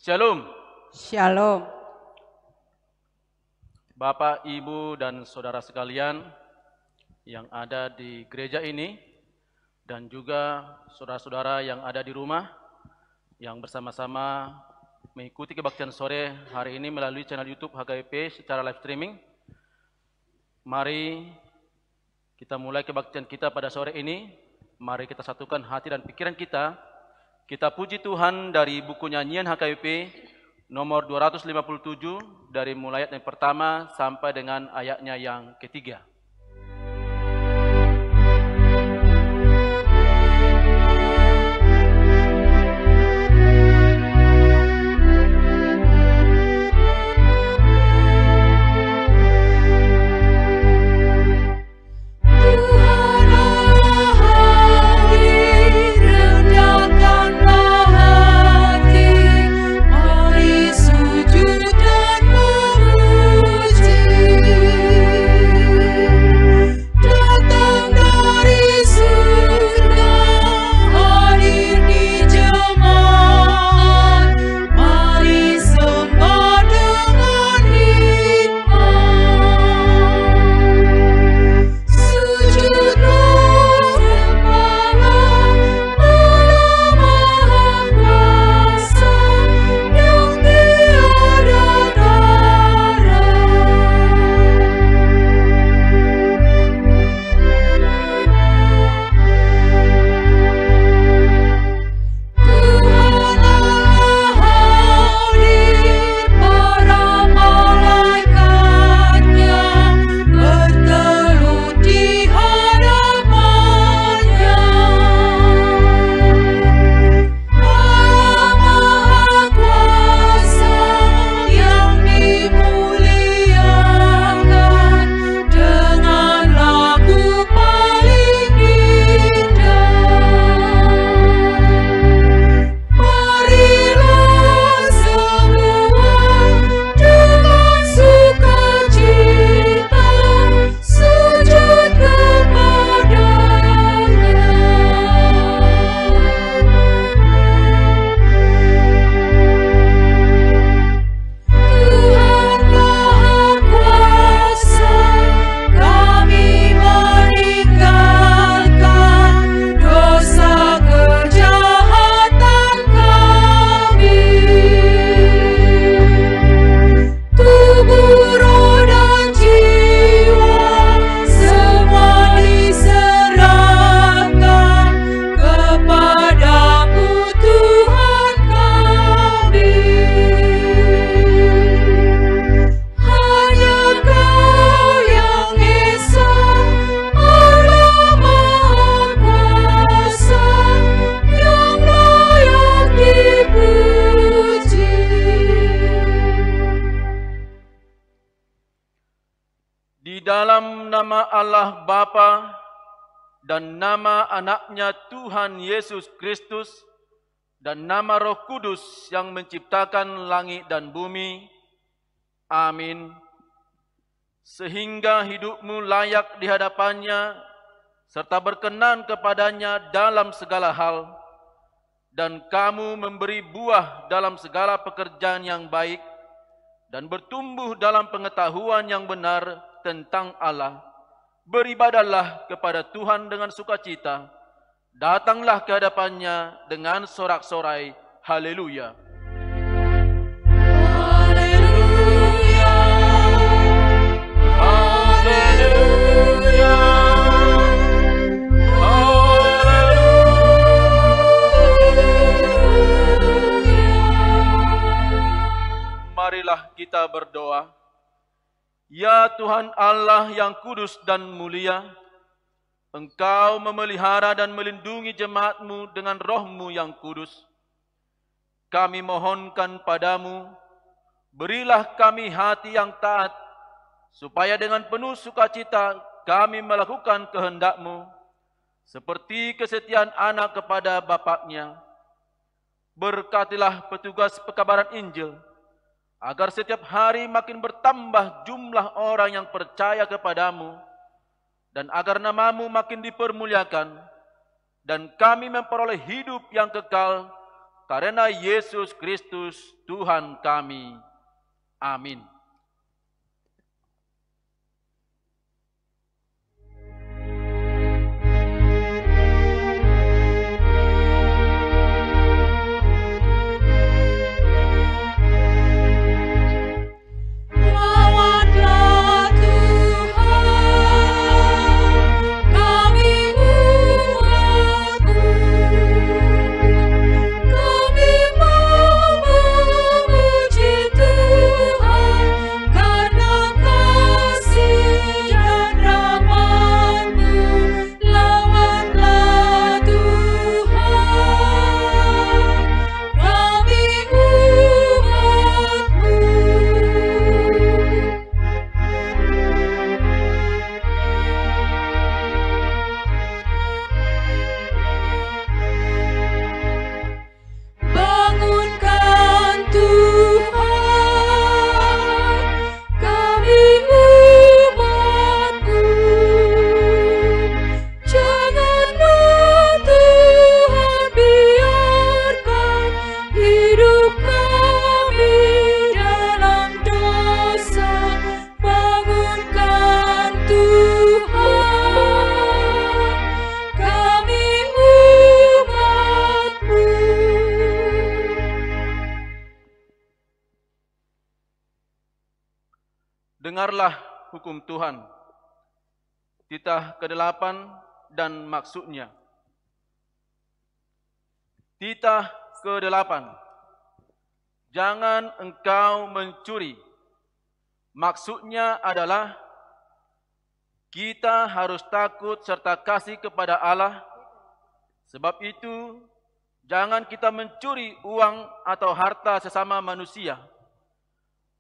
Shalom. Shalom. Bapak, Ibu, dan saudara sekalian yang ada di gereja ini, dan juga saudara-saudara yang ada di rumah, yang bersama-sama mengikuti kebaktian sore hari ini melalui channel YouTube HKBP secara live streaming. Mari kita mulai kebaktian kita pada sore ini. Mari kita satukan hati dan pikiran kita. Kita puji Tuhan dari buku nyanyian HKBP nomor 257 dari mulai ayat yang pertama sampai dengan ayatnya yang ketiga. Allah Bapa dan nama anaknya Tuhan Yesus Kristus dan nama Roh Kudus yang menciptakan langit dan bumi. Amin. Sehingga hidupmu layak di hadapannya serta berkenan kepadanya dalam segala hal, dan kamu memberi buah dalam segala pekerjaan yang baik dan bertumbuh dalam pengetahuan yang benar tentang Allah. Beribadahlah kepada Tuhan dengan sukacita. Datanglah ke hadapannya dengan sorak-sorai. Haleluya. Haleluya. Haleluya. Haleluya. Marilah kita berdoa. Ya Tuhan Allah yang kudus dan mulia, Engkau memelihara dan melindungi jemaat-Mu dengan Roh-Mu yang kudus. Kami mohonkan padamu, berilah kami hati yang taat, supaya dengan penuh sukacita kami melakukan kehendak-Mu, seperti kesetiaan anak kepada bapaknya. Berkatilah petugas pekabaran Injil, agar setiap hari makin bertambah jumlah orang yang percaya kepadamu, dan agar nama-Mu makin dipermuliakan, dan kami memperoleh hidup yang kekal karena Yesus Kristus Tuhan kami. Amin. Dengarlah hukum Tuhan. Titah ke-8 dan maksudnya. Titah ke-8. Jangan engkau mencuri. Maksudnya adalah kita harus takut serta kasih kepada Allah. Sebab itu, jangan kita mencuri uang atau harta sesama manusia,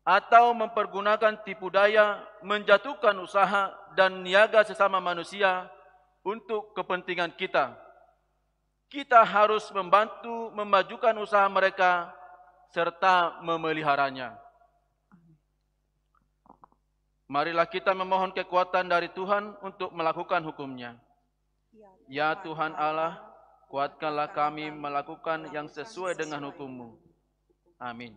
atau mempergunakan tipu daya, menjatuhkan usaha dan niaga sesama manusia untuk kepentingan kita. Kita harus membantu memajukan usaha mereka serta memeliharanya. Marilah kita memohon kekuatan dari Tuhan untuk melakukan hukum-Nya. Ya Tuhan Allah, kuatkanlah kami melakukan yang sesuai dengan hukum-Mu. Amin.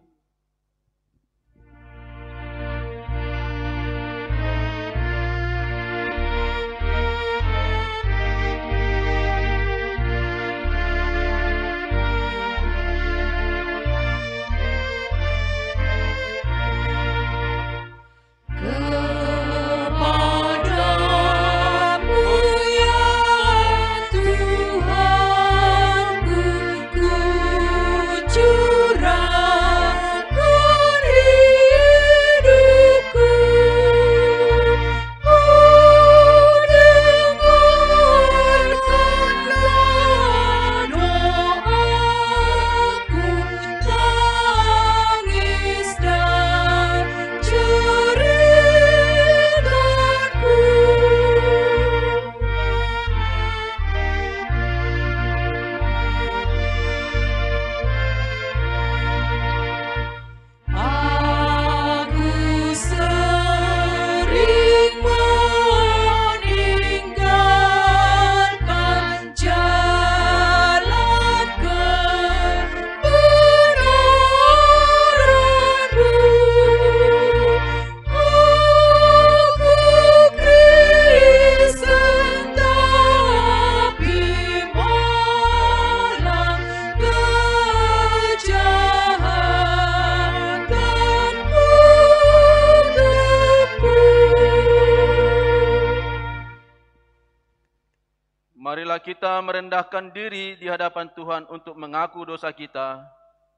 Marilah kita merendahkan diri di hadapan Tuhan untuk mengaku dosa kita.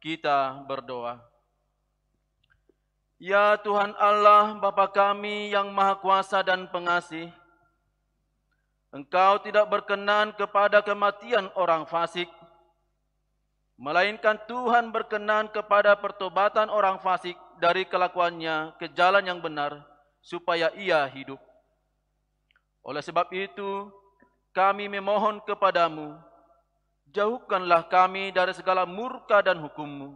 Kita berdoa. Ya Tuhan Allah, Bapa kami yang Maha Kuasa dan Pengasih, Engkau tidak berkenan kepada kematian orang fasik, melainkan Tuhan berkenan kepada pertobatan orang fasik dari kelakuannya ke jalan yang benar, supaya ia hidup. Oleh sebab itu, kami memohon kepadamu, jauhkanlah kami dari segala murka dan hukum-Mu.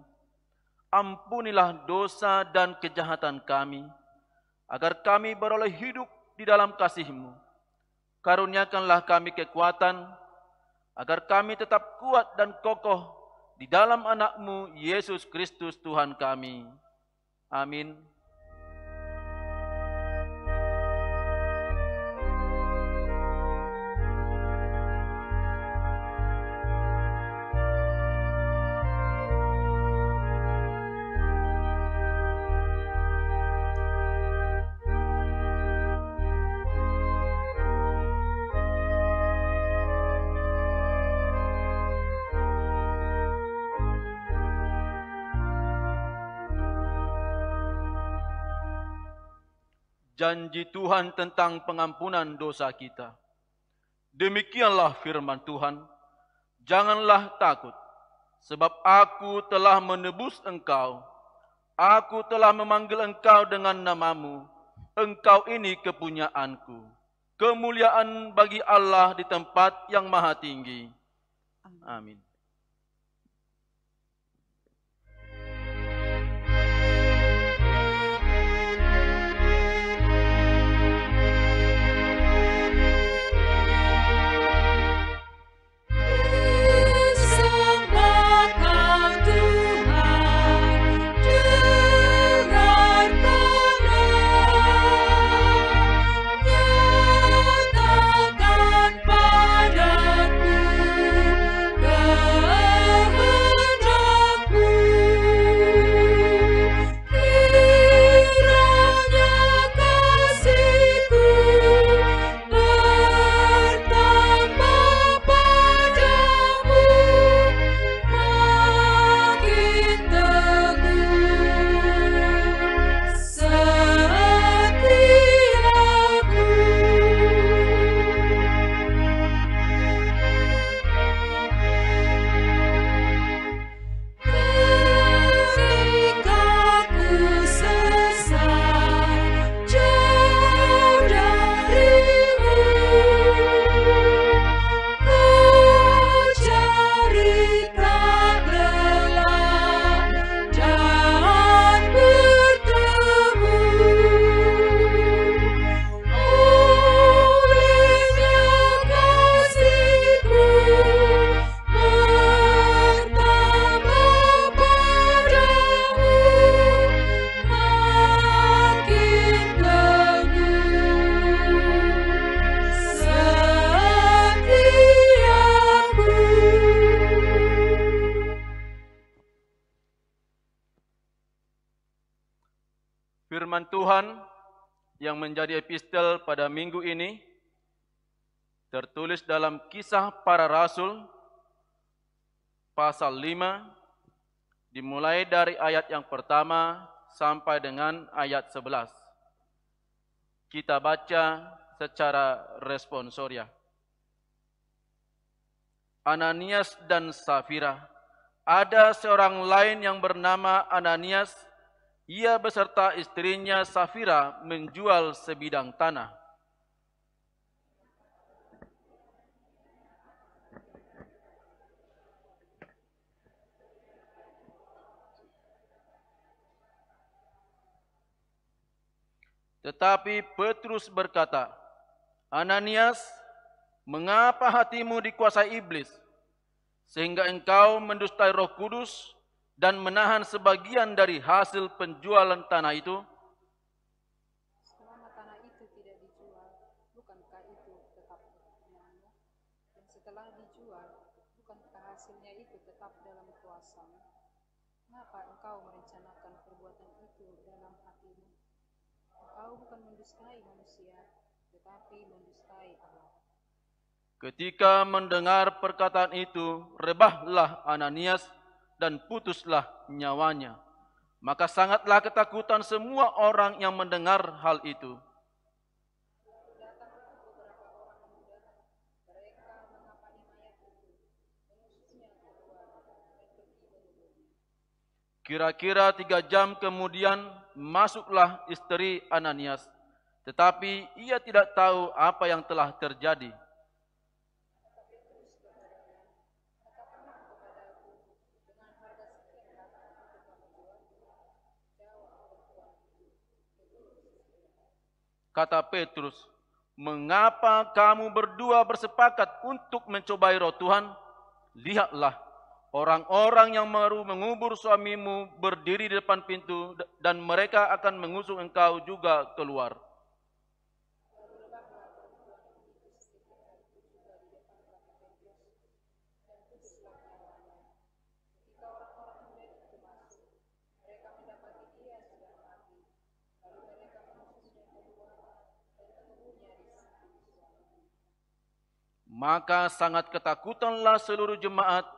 Ampunilah dosa dan kejahatan kami, agar kami beroleh hidup di dalam kasih-Mu. Karuniakanlah kami kekuatan, agar kami tetap kuat dan kokoh di dalam anak-Mu Yesus Kristus Tuhan kami. Amin. Janji Tuhan tentang pengampunan dosa kita. Demikianlah firman Tuhan, janganlah takut, sebab aku telah menebus engkau. Aku telah memanggil engkau dengan namamu. Engkau ini kepunyaanku. Kemuliaan bagi Allah di tempat yang maha tinggi. Amin. Firman Tuhan yang menjadi epistel pada minggu ini tertulis dalam Kisah Para Rasul pasal 5 dimulai dari ayat yang pertama sampai dengan ayat 11. Kita baca secara responsoria. Ananias dan Safira. Ada seorang lain yang bernama Ananias. Ia beserta istrinya Safira menjual sebidang tanah. Tetapi Petrus berkata, Ananias, mengapa hatimu dikuasai iblis, sehingga engkau mendustai Roh Kudus dan menahan sebagian dari hasil penjualan tanah itu? Selama tanah itu tidak dijual, bukankah itu tetap punya-Mu? Dan setelah dijual, bukankah hasilnya itu tetap dalam kuasa-Mu? Mengapa engkau merencanakan perbuatan itu dalam hatimu? Engkau bukan mendustai manusia, tetapi mendustai Allah. Ketika mendengar perkataan itu, rebahlah Ananias dan putuslah nyawanya. Maka sangatlah ketakutan semua orang yang mendengar hal itu. Kira-kira 3 jam kemudian masuklah istri Ananias, tetapi ia tidak tahu apa yang telah terjadi. Kata Petrus, mengapa kamu berdua bersepakat untuk mencobai Roh Tuhan? Lihatlah, Orang-orang yang baru mengubur suamimu berdiri di depan pintu dan mereka akan mengusung engkau juga keluar. Maka sangat ketakutanlah seluruh jemaat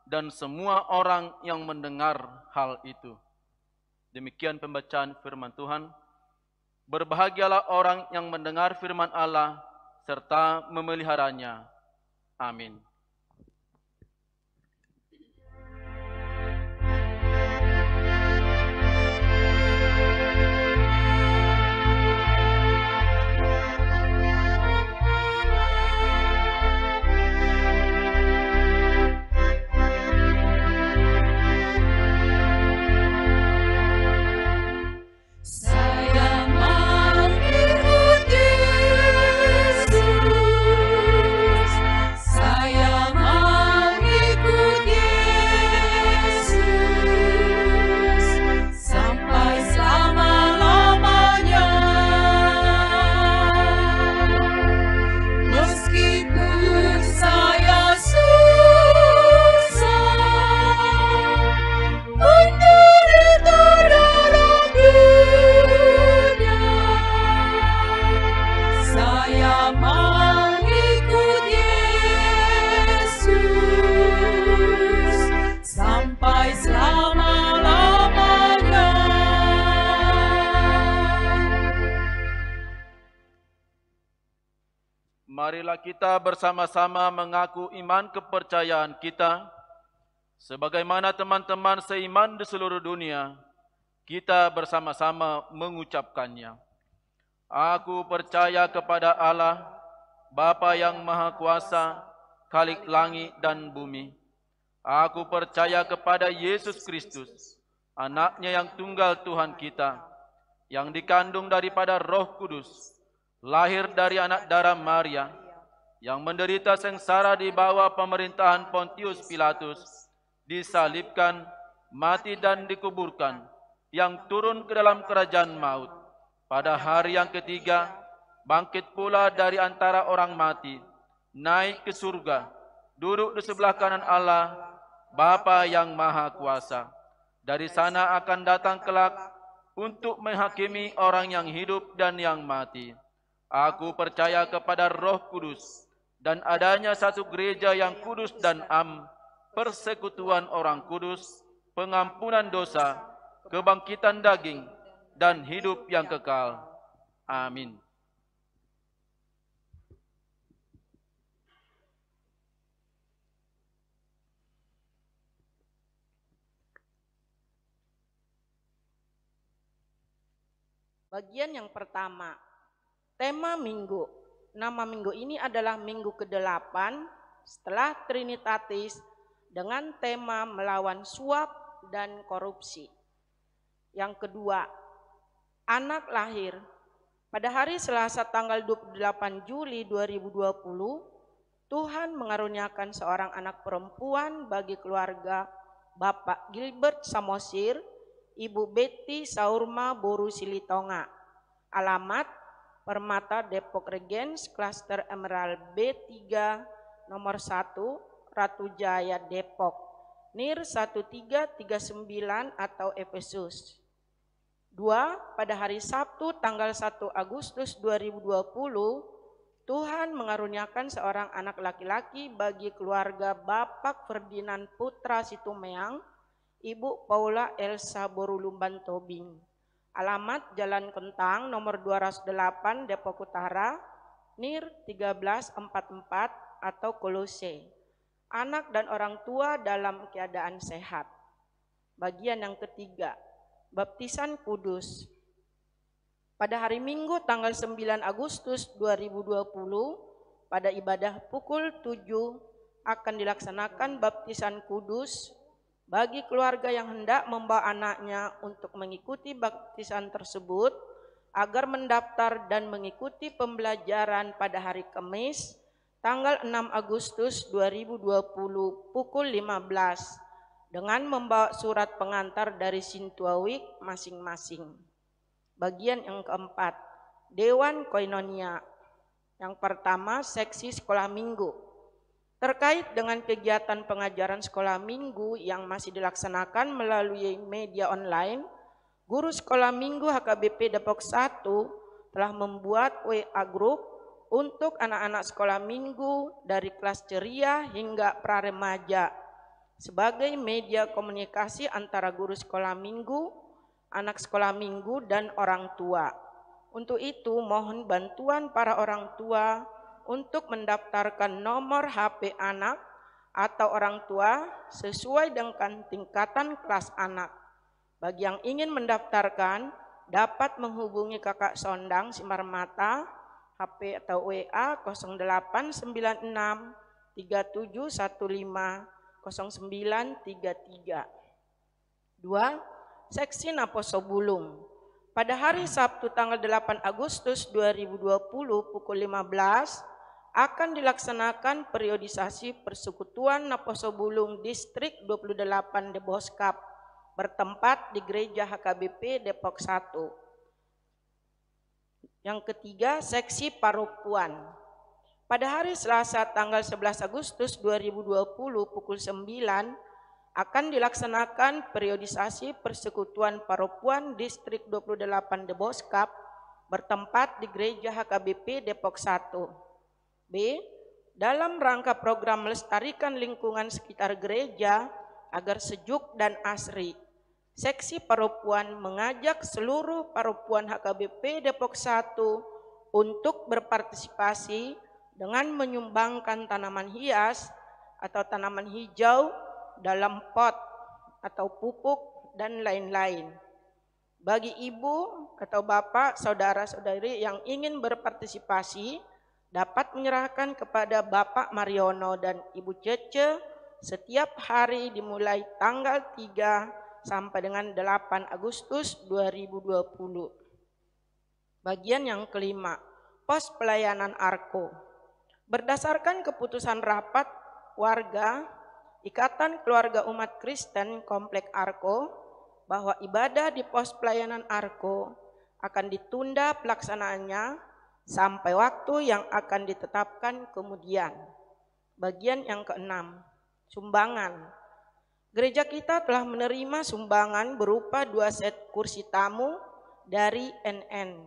dan semua orang yang mendengar hal itu. Demikian pembacaan firman Tuhan. Berbahagialah orang yang mendengar firman Allah serta memeliharanya. Amin. Marilah kita bersama-sama mengaku iman kepercayaan kita. Sebagaimana teman-teman seiman di seluruh dunia, kita bersama-sama mengucapkannya. Aku percaya kepada Allah, Bapa yang Maha Kuasa, Khalik langit dan bumi. Aku percaya kepada Yesus Kristus, Anaknya yang tunggal Tuhan kita, yang dikandung daripada Roh Kudus, lahir dari anak darah Maria, yang menderita sengsara di bawah pemerintahan Pontius Pilatus, disalibkan, mati dan dikuburkan, yang turun ke dalam kerajaan maut. Pada hari yang ketiga, bangkit pula dari antara orang mati, naik ke surga, duduk di sebelah kanan Allah, Bapa yang Maha Kuasa. Dari sana akan datang kelak untuk menghakimi orang yang hidup dan yang mati. Aku percaya kepada Roh Kudus dan adanya satu gereja yang kudus dan am, persekutuan orang kudus, pengampunan dosa, kebangkitan daging, dan hidup yang kekal. Amin. Bagian yang pertama, tema minggu. Nama minggu ini adalah minggu ke-8 setelah Trinitatis dengan tema melawan suap dan korupsi. Yang kedua, anak lahir. Pada hari Selasa tanggal 28 Juli 2020, Tuhan mengaruniakan seorang anak perempuan bagi keluarga Bapak Gilbert Samosir, Ibu Betty Saurma Boru Silitonga. Alamat Permata Depok Regens, Klaster Emerald B3, nomor 1, Ratu Jaya Depok, NIR 1339 atau Efesus. 2. Pada hari Sabtu tanggal 1 Agustus 2020, Tuhan mengaruniakan seorang anak laki-laki bagi keluarga Bapak Ferdinand Putra Situmeang, Ibu Paula Elsa Borulumban Tobing. Alamat Jalan Kentang nomor 208 Depok Utara, NIR 1344 atau Kolose. Anak dan orang tua dalam keadaan sehat. Bagian yang ketiga, baptisan kudus. Pada hari Minggu tanggal 9 Agustus 2020, pada ibadah pukul 7 akan dilaksanakan baptisan kudus bagi keluarga yang hendak membawa anaknya untuk mengikuti baptisan tersebut, agar mendaftar dan mengikuti pembelajaran pada hari Kamis tanggal 6 Agustus 2020 pukul 15 dengan membawa surat pengantar dari Sintuawik masing-masing. Bagian yang keempat, Dewan Koinonia. Yang pertama, seksi sekolah minggu. Terkait dengan kegiatan pengajaran sekolah minggu yang masih dilaksanakan melalui media online, guru sekolah minggu HKBP Depok 1 telah membuat WA Group untuk anak-anak sekolah minggu dari kelas ceria hingga praremaja sebagai media komunikasi antara guru sekolah minggu, anak sekolah minggu, dan orang tua. Untuk itu, mohon bantuan para orang tua untuk mendaftarkan nomor HP anak atau orang tua sesuai dengan tingkatan kelas anak. Bagi yang ingin mendaftarkan, dapat menghubungi Kakak Sondang Simarmata, HP atau WA 0896 3715 0933. 2. Seksi Naposo Bulung. Pada hari Sabtu tanggal 8 Agustus 2020 pukul 15 akan dilaksanakan periodisasi Persekutuan Naposo Bulung Distrik 28 Deboskap bertempat di Gereja HKBP Depok 1. Yang ketiga, seksi Paropuan. Pada hari Selasa tanggal 11 Agustus 2020 pukul 9 akan dilaksanakan periodisasi Persekutuan Paropuan Distrik 28 Deboskap bertempat di Gereja HKBP Depok 1. B. Dalam rangka program melestarikan lingkungan sekitar gereja agar sejuk dan asri, seksi Paropuan mengajak seluruh Paropuan HKBP Depok 1 untuk berpartisipasi dengan menyumbangkan tanaman hias atau tanaman hijau dalam pot atau pupuk dan lain-lain. Bagi ibu atau bapak, saudara-saudari yang ingin berpartisipasi dapat menyerahkan kepada Bapak Mariono dan Ibu Cece setiap hari dimulai tanggal 3 sampai dengan 8 Agustus 2020. Bagian yang kelima, pos pelayanan ARKO. Berdasarkan keputusan rapat warga Ikatan Keluarga Umat Kristen Komplek ARKO bahwa ibadah di pos pelayanan ARKO akan ditunda pelaksanaannya sampai waktu yang akan ditetapkan kemudian. Bagian yang keenam, sumbangan. Gereja kita telah menerima sumbangan berupa 2 set kursi tamu dari NN.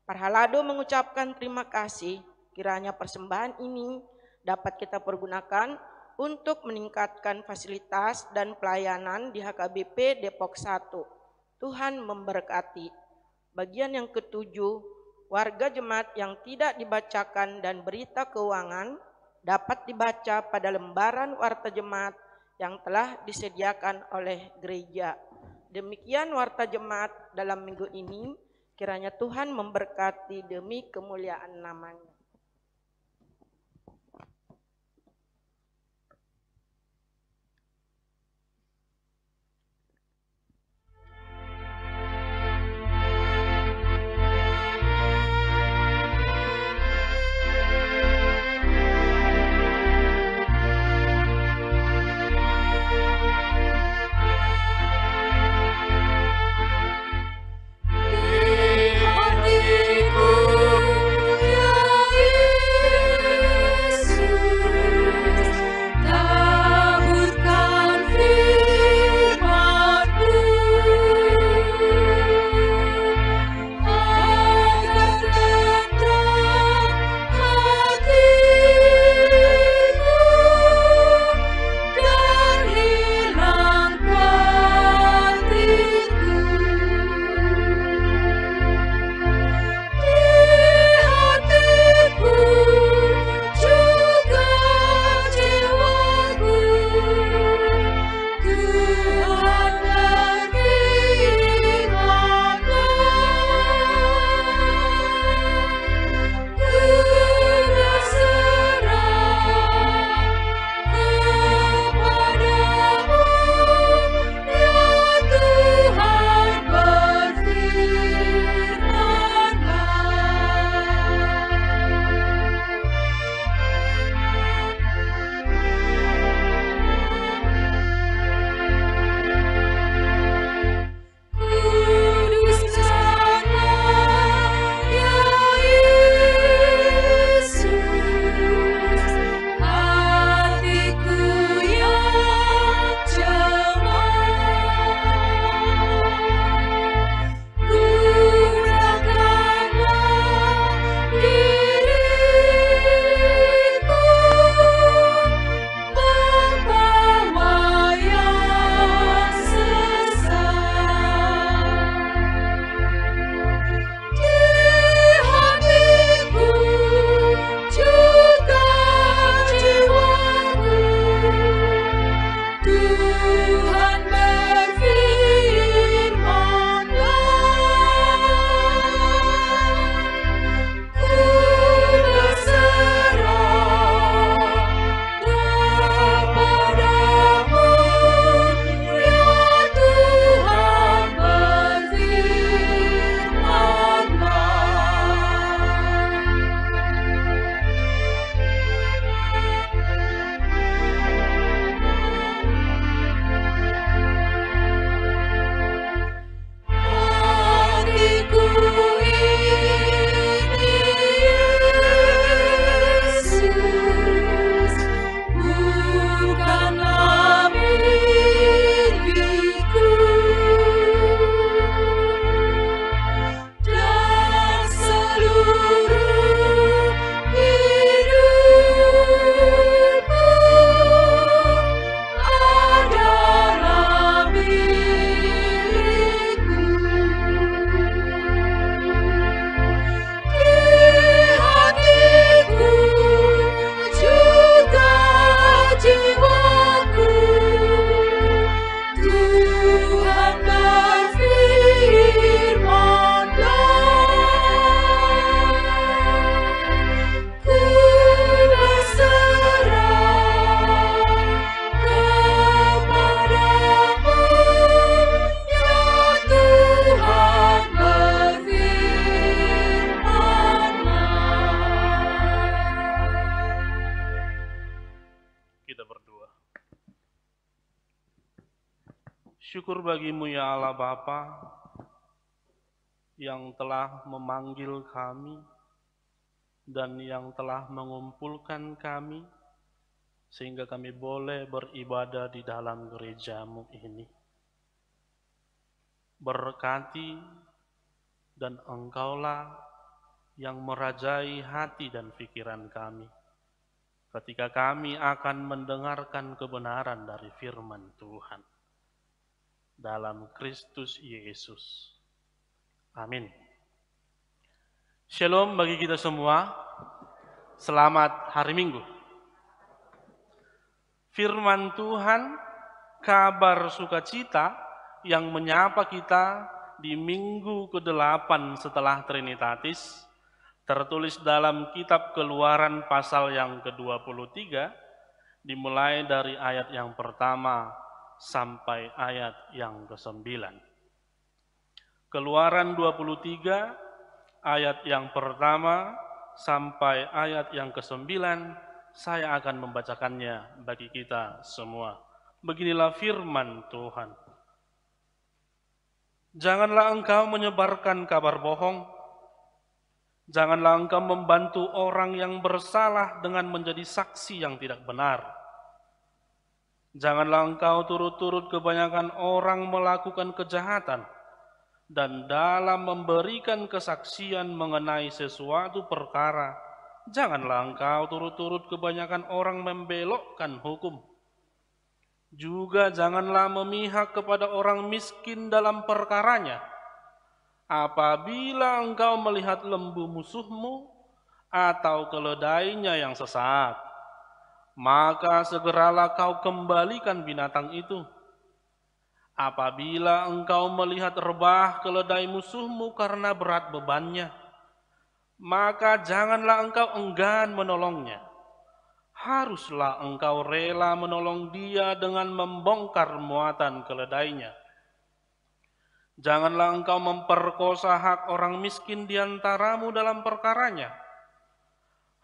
Parhalado mengucapkan terima kasih, kiranya persembahan ini dapat kita pergunakan untuk meningkatkan fasilitas dan pelayanan di HKBP Depok 1. Tuhan memberkati. Bagian yang ketujuh, warga jemaat yang tidak dibacakan dan berita keuangan dapat dibaca pada lembaran warta jemaat yang telah disediakan oleh gereja. Demikian warta jemaat dalam minggu ini, kiranya Tuhan memberkati demi kemuliaan namanya. Di hatiku yang kita berdoa. Syukur bagimu ya Allah Bapa yang telah memanggil kami dan yang telah mengumpulkan kami sehingga kami boleh beribadah di dalam gereja-Mu ini. Berkati dan Engkaulah yang merajai hati dan pikiran kami ketika kami akan mendengarkan kebenaran dari firman Tuhan. Dalam Kristus Yesus. Amin. Shalom bagi kita semua. Selamat hari Minggu. Firman Tuhan, kabar sukacita yang menyapa kita di minggu ke-8 setelah Trinitatis, tertulis dalam kitab Keluaran pasal yang ke-23, dimulai dari ayat yang pertama sampai ayat yang ke-9. Keluaran 23 ayat yang pertama sampai ayat yang ke-9, saya akan membacakannya bagi kita semua. Beginilah firman Tuhan. Janganlah engkau menyebarkan kabar bohong. Janganlah engkau membantu orang yang bersalah dengan menjadi saksi yang tidak benar. Janganlah engkau turut-turut kebanyakan orang melakukan kejahatan, dan dalam memberikan kesaksian mengenai sesuatu perkara, janganlah engkau turut-turut kebanyakan orang membelokkan hukum. Juga janganlah memihak kepada orang miskin dalam perkaranya. Apabila engkau melihat lembu musuhmu atau keledainya yang sesat, maka segeralah kau kembalikan binatang itu. Apabila engkau melihat rebah keledai musuhmu karena berat bebannya, maka janganlah engkau enggan menolongnya. Haruslah engkau rela menolong dia dengan membongkar muatan keledainya. Janganlah engkau memperkosa hak orang miskin di antaramu dalam perkaranya.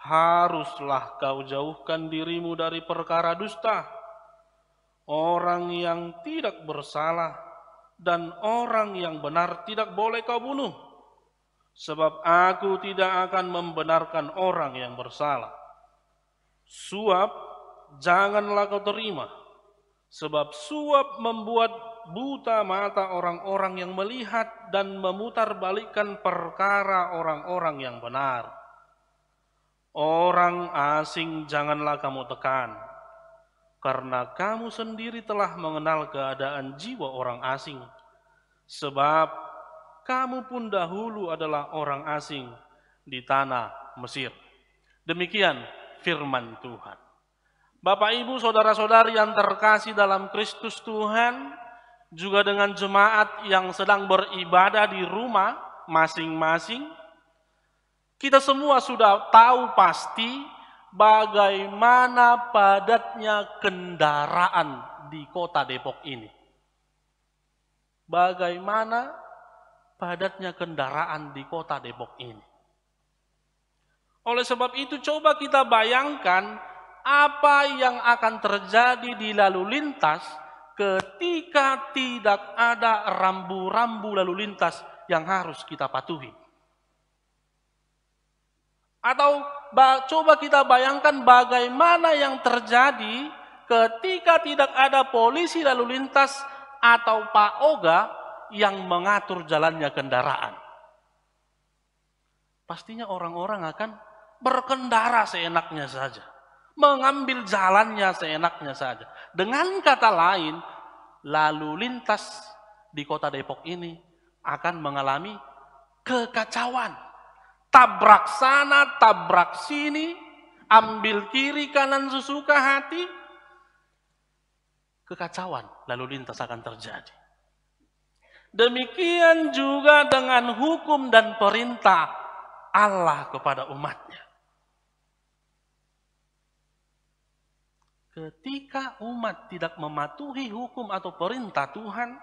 Haruslah kau jauhkan dirimu dari perkara dusta, orang yang tidak bersalah, dan orang yang benar tidak boleh kau bunuh. Sebab aku tidak akan membenarkan orang yang bersalah. Suap janganlah kau terima, sebab suap membuat buta mata orang-orang yang melihat dan memutarbalikkan perkara orang-orang yang benar. Orang asing janganlah kamu tekan, karena kamu sendiri telah mengenal keadaan jiwa orang asing, sebab kamu pun dahulu adalah orang asing di tanah Mesir. Demikian firman Tuhan. Bapak, Ibu, saudara-saudari yang terkasih dalam Kristus Tuhan, juga dengan jemaat yang sedang beribadah di rumah masing-masing, kita semua sudah tahu pasti bagaimana padatnya kendaraan di kota Depok ini. Bagaimana padatnya kendaraan di kota Depok ini. Oleh sebab itu coba kita bayangkan apa yang akan terjadi di lalu lintas ketika tidak ada rambu-rambu lalu lintas yang harus kita patuhi. Atau coba kita bayangkan bagaimana yang terjadi ketika tidak ada polisi lalu lintas atau Pak Oga yang mengatur jalannya kendaraan. Pastinya orang-orang akan berkendara seenaknya saja, mengambil jalannya seenaknya saja. Dengan kata lain, lalu lintas di kota Depok ini akan mengalami kekacauan. Tabrak sana, tabrak sini, ambil kiri kanan sesuka hati. Kekacauan lalu lintas akan terjadi. Demikian juga dengan hukum dan perintah Allah kepada umatnya. Ketika umat tidak mematuhi hukum atau perintah Tuhan,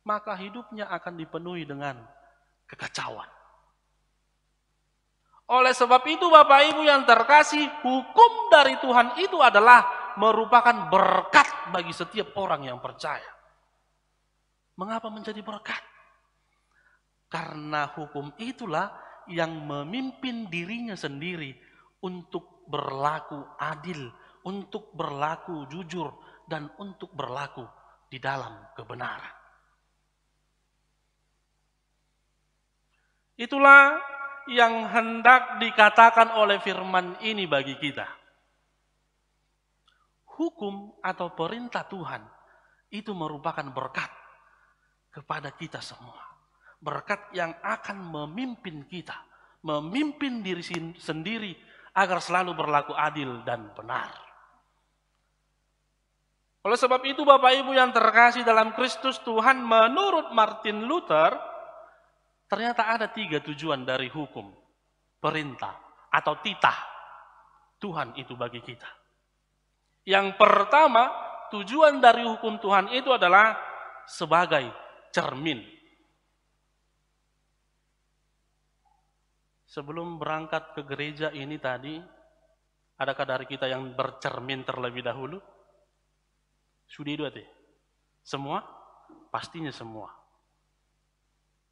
maka hidupnya akan dipenuhi dengan kekacauan. Oleh sebab itu Bapak Ibu yang terkasih, hukum dari Tuhan itu adalah merupakan berkat bagi setiap orang yang percaya. Mengapa menjadi berkat? Karena hukum itulah yang memimpin dirinya sendiri untuk berlaku adil, untuk berlaku jujur, dan untuk berlaku di dalam kebenaran. Itulah yang hendak dikatakan oleh firman ini bagi kita. Hukum atau perintah Tuhan itu merupakan berkat kepada kita semua. Berkat yang akan memimpin kita, memimpin diri sendiri agar selalu berlaku adil dan benar. Oleh sebab itu Bapak Ibu yang terkasih dalam Kristus Tuhan, menurut Martin Luther, ternyata ada 3 tujuan dari hukum, perintah, atau titah Tuhan itu bagi kita. Yang pertama, tujuan dari hukum Tuhan itu adalah sebagai cermin. Sebelum berangkat ke gereja ini tadi, adakah dari kita yang bercermin terlebih dahulu? Sudah dua teh? Semua? Pastinya semua.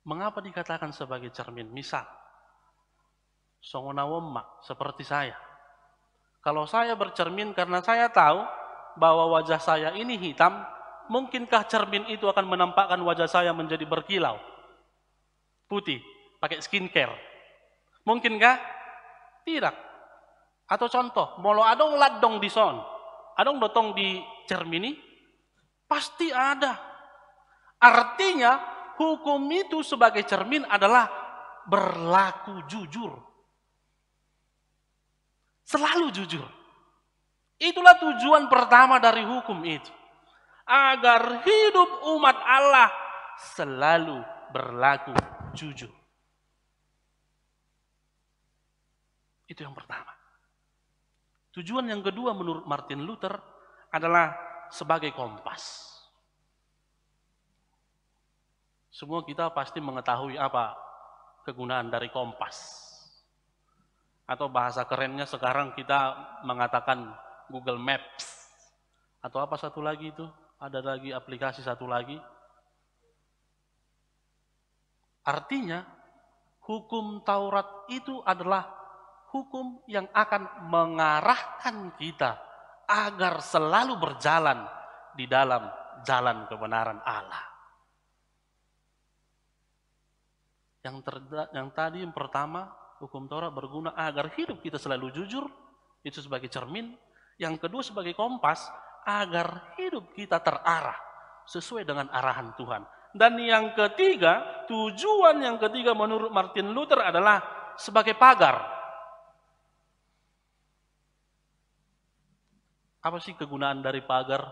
Mengapa dikatakan sebagai cermin? Misal, songonawomma seperti saya. Kalau saya bercermin karena saya tahu bahwa wajah saya ini hitam, mungkinkah cermin itu akan menampakkan wajah saya menjadi berkilau? Putih, pakai skincare. Mungkinkah? Tidak. Atau contoh, molo adong ladong di son, adong dotong di cermini, pasti ada. Artinya, hukum itu sebagai cermin adalah berlaku jujur. Selalu jujur. Itulah tujuan pertama dari hukum itu. Agar hidup umat Allah selalu berlaku jujur. Itu yang pertama. Tujuan yang kedua menurut Martin Luther adalah sebagai kompas. Semua kita pasti mengetahui apa kegunaan dari kompas. Atau bahasa kerennya sekarang kita mengatakan Google Maps. Atau apa satu lagi itu? Ada lagi aplikasi satu lagi. Artinya, hukum Taurat itu adalah hukum yang akan mengarahkan kita agar selalu berjalan di dalam jalan kebenaran Allah. Yang pertama, hukum Taurat berguna agar hidup kita selalu jujur, itu sebagai cermin. Yang kedua sebagai kompas, agar hidup kita terarah sesuai dengan arahan Tuhan. Dan yang ketiga, tujuan yang ketiga menurut Martin Luther adalah sebagai pagar. Apa sih kegunaan dari pagar?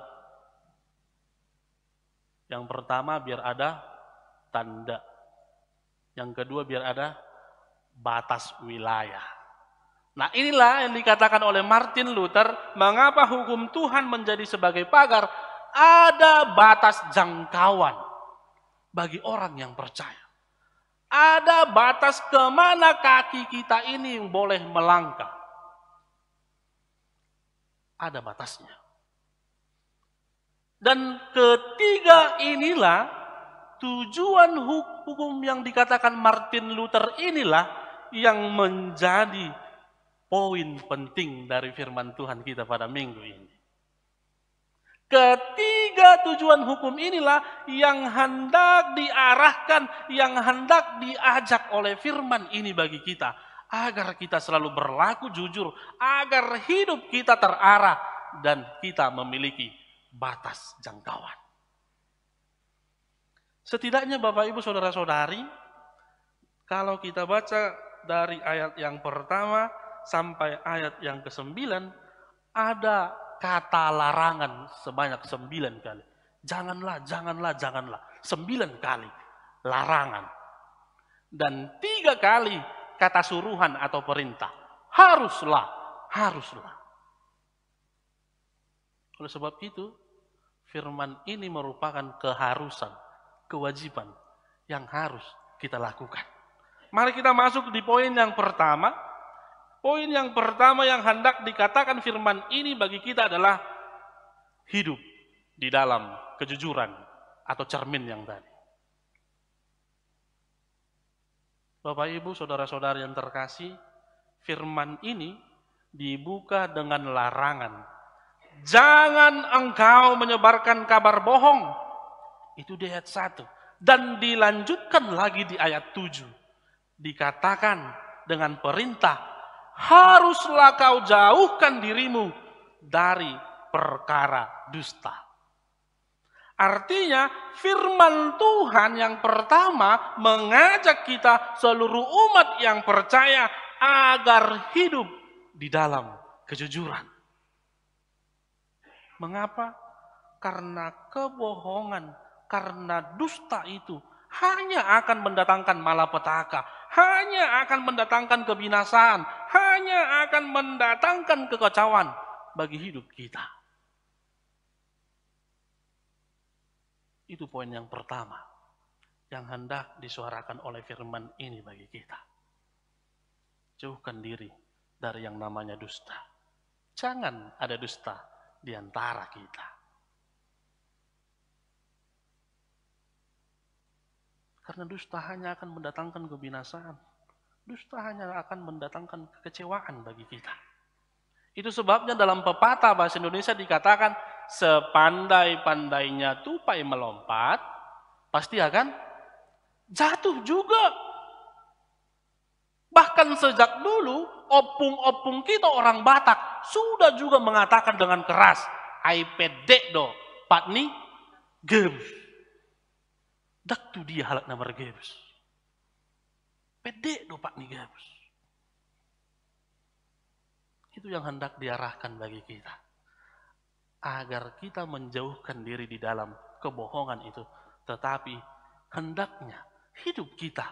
Yang pertama biar ada tanda. Yang kedua biar ada batas wilayah. Nah inilah yang dikatakan oleh Martin Luther, mengapa hukum Tuhan menjadi sebagai pagar, ada batas jangkauan bagi orang yang percaya. Ada batas kemana kaki kita ini boleh melangkah. Ada batasnya. Dan ketiga inilah tujuan hukum yang dikatakan Martin Luther inilah yang menjadi poin penting dari firman Tuhan kita pada minggu ini. Ketiga tujuan hukum inilah yang hendak diarahkan, yang hendak diajak oleh firman ini bagi kita. Agar kita selalu berlaku jujur, agar hidup kita terarah dan kita memiliki batas jangkauan. Setidaknya Bapak Ibu Saudara-saudari, kalau kita baca dari ayat yang pertama sampai ayat yang ke-9, ada kata larangan sebanyak 9 kali. Janganlah, janganlah, janganlah. 9 kali larangan. Dan 3 kali kata suruhan atau perintah. Haruslah, haruslah. Oleh sebab itu, firman ini merupakan keharusan, kewajiban yang harus kita lakukan. Mari kita masuk di poin yang pertama. Poin yang pertama yang hendak dikatakan firman ini bagi kita adalah hidup di dalam kejujuran atau cermin yang tadi. Bapak, Ibu, saudara-saudara yang terkasih, firman ini dibuka dengan larangan. Jangan engkau menyebarkan kabar bohong. Itu di ayat 1. Dan dilanjutkan lagi di ayat 7. Dikatakan dengan perintah, haruslah kau jauhkan dirimu dari perkara dusta. Artinya firman Tuhan yang pertama mengajak kita seluruh umat yang percaya agar hidup di dalam kejujuran. Mengapa? Karena kebohongan, karena dusta itu hanya akan mendatangkan malapetaka, hanya akan mendatangkan kebinasaan, hanya akan mendatangkan kekacauan bagi hidup kita. Itu poin yang pertama yang hendak disuarakan oleh firman ini bagi kita. Jauhkan diri dari yang namanya dusta. Jangan ada dusta di antara kita. Karena dusta hanya akan mendatangkan kebinasaan. Dusta hanya akan mendatangkan kekecewaan bagi kita. Itu sebabnya dalam pepatah bahasa Indonesia dikatakan, sepandai-pandainya tupai melompat, pasti akan jatuh juga. Bahkan sejak dulu, opung-opung kita orang Batak sudah juga mengatakan dengan keras, ai pedek do, patni gebus. Dak tu dia halak namar gebus. Pedek do patni gebus. Itu yang hendak diarahkan bagi kita. Agar kita menjauhkan diri di dalam kebohongan itu. Tetapi hendaknya hidup kita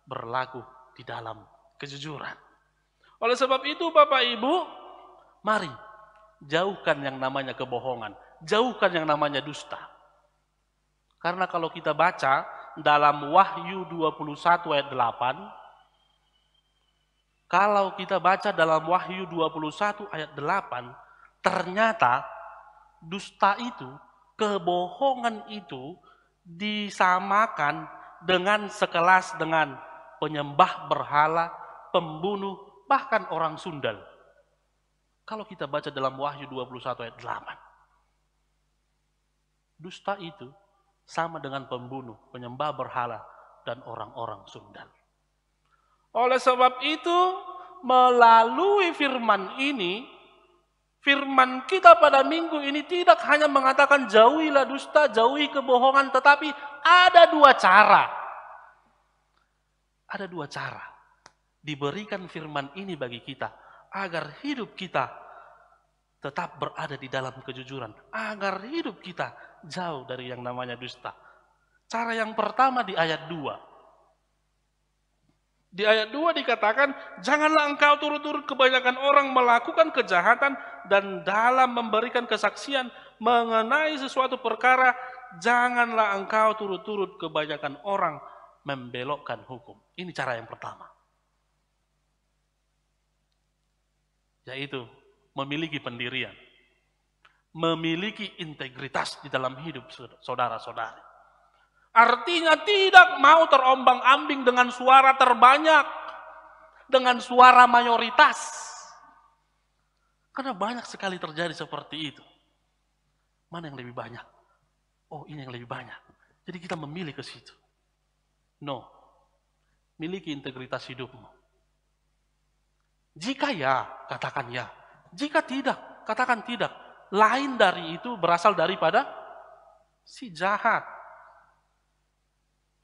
berlaku di dalam kejujuran. Oleh sebab itu Bapak Ibu, mari jauhkan yang namanya kebohongan. Jauhkan yang namanya dusta. Karena kalau kita baca dalam Wahyu 21 ayat 8, kalau kita baca dalam Wahyu 21 ayat 8, ternyata dusta itu, kebohongan itu disamakan dengan sekelas dengan penyembah berhala, pembunuh, bahkan orang sundal. Kalau kita baca dalam Wahyu 21 ayat 8. Dusta itu sama dengan pembunuh, penyembah berhala, dan orang-orang sundal. Oleh sebab itu, melalui firman ini, firman kita pada minggu ini tidak hanya mengatakan jauhilah dusta, jauhi kebohongan, tetapi ada dua cara. Ada dua cara diberikan firman ini bagi kita, agar hidup kita tetap berada di dalam kejujuran, agar hidup kita jauh dari yang namanya dusta. Cara yang pertama di ayat 2. Di ayat 2 dikatakan, janganlah engkau turut-turut kebanyakan orang melakukan kejahatan dan dalam memberikan kesaksian mengenai sesuatu perkara, janganlah engkau turut-turut kebanyakan orang membelokkan hukum. Ini cara yang pertama. Yaitu memiliki pendirian, memiliki integritas di dalam hidup saudara-saudari. Artinya tidak mau terombang-ambing dengan suara terbanyak, dengan suara mayoritas. Karena banyak sekali terjadi seperti itu. Mana yang lebih banyak? Oh, ini yang lebih banyak. Jadi kita memilih ke situ. No. Miliki integritas hidupmu. Jika ya, katakan ya. Jika tidak, katakan tidak. Lain dari itu berasal daripada si jahat.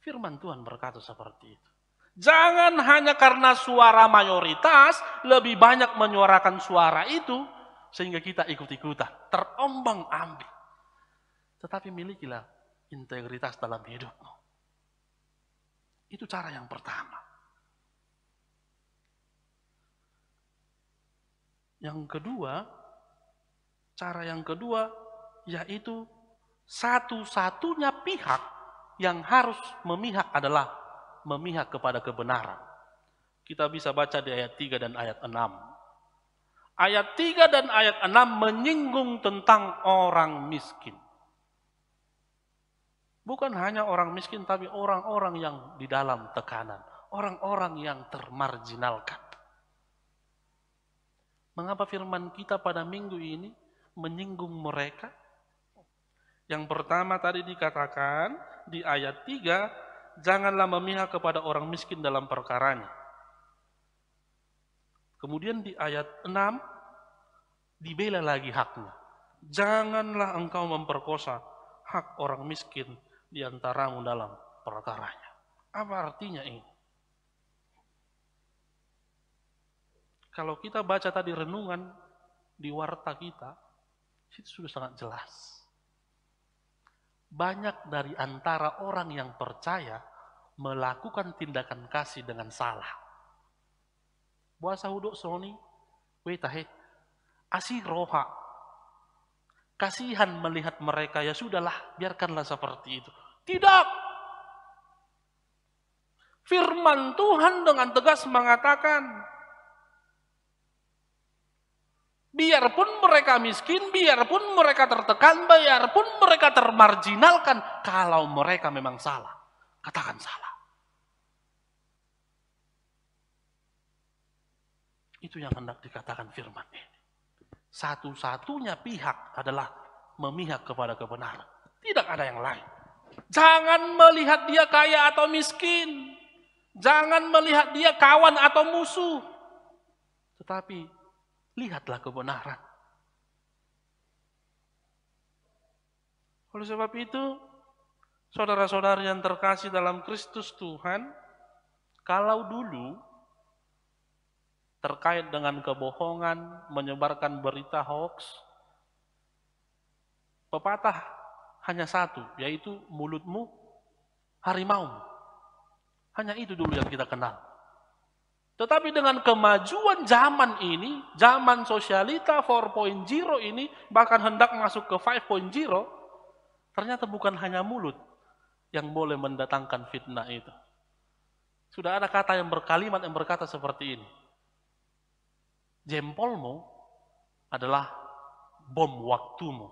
Firman Tuhan berkata seperti itu. Jangan hanya karena suara mayoritas lebih banyak menyuarakan suara itu sehingga kita ikut-ikutan, terombang-ambing. Tetapi milikilah integritas dalam hidupmu. Itu cara yang pertama. Yang kedua, cara yang kedua yaitu satu-satunya pihak yang harus memihak adalah memihak kepada kebenaran. Kita bisa baca di ayat 3 dan ayat 6. Ayat 3 dan ayat 6 menyinggung tentang orang miskin. Bukan hanya orang miskin, tapi orang-orang yang di dalam tekanan. Orang-orang yang termarginalkan. Mengapa firman kita pada minggu ini menyinggung mereka? Yang pertama tadi dikatakan di ayat 3, janganlah memihak kepada orang miskin dalam perkaranya. Kemudian di ayat 6, dibela lagi haknya. Janganlah engkau memperkosa hak orang miskin di antaramu dalam perkaranya. Apa artinya ini? Kalau kita baca tadi renungan di warta kita, itu sudah sangat jelas. Banyak dari antara orang yang percaya melakukan tindakan kasih dengan salah. Buasa huduk soni, wetahe, asih roha. Kasihan melihat mereka, ya sudahlah, biarkanlah seperti itu. Tidak! Firman Tuhan dengan tegas mengatakan, biarpun mereka miskin, biarpun mereka tertekan, biarpun mereka termarginalkan, kalau mereka memang salah, katakan salah. Itu yang hendak dikatakan firman ini. Satu-satunya pihak adalah memihak kepada kebenaran. Tidak ada yang lain. Jangan melihat dia kaya atau miskin. Jangan melihat dia kawan atau musuh. Tetapi lihatlah kebenaran. Oleh sebab itu, saudara-saudara yang terkasih dalam Kristus Tuhan, kalau dulu terkait dengan kebohongan, menyebarkan berita hoax, pepatah hanya satu, yaitu mulutmu harimau. Hanya itu dulu yang kita kenal. Tetapi dengan kemajuan zaman ini, zaman sosialita 4.0 ini, bahkan hendak masuk ke 5.0, ternyata bukan hanya mulut yang boleh mendatangkan fitnah itu. Sudah ada kata yang berkalimat yang berkata seperti ini. Jempolmu adalah bom waktumu.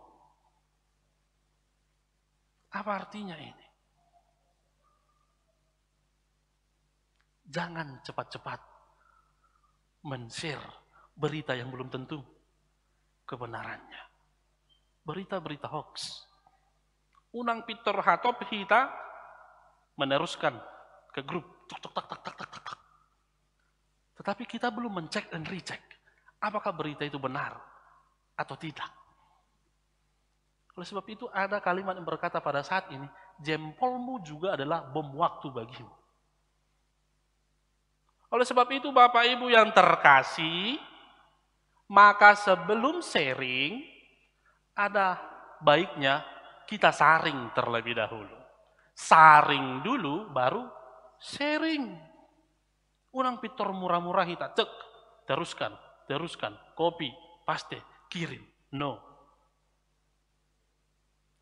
Apa artinya ini? Jangan cepat-cepat men-share berita yang belum tentu kebenarannya. Berita-berita hoax. Unang pitor hatop kita meneruskan ke grup. Tetapi kita belum mencek dan recheck. Apakah berita itu benar atau tidak? Oleh sebab itu ada kalimat yang berkata pada saat ini, jempolmu juga adalah bom waktu bagimu. Oleh sebab itu Bapak Ibu yang terkasih, maka sebelum sharing, ada baiknya kita saring terlebih dahulu. Saring dulu baru sharing. Unang pitor murah-murah kita, cek, teruskan, copy, paste, kirim, no.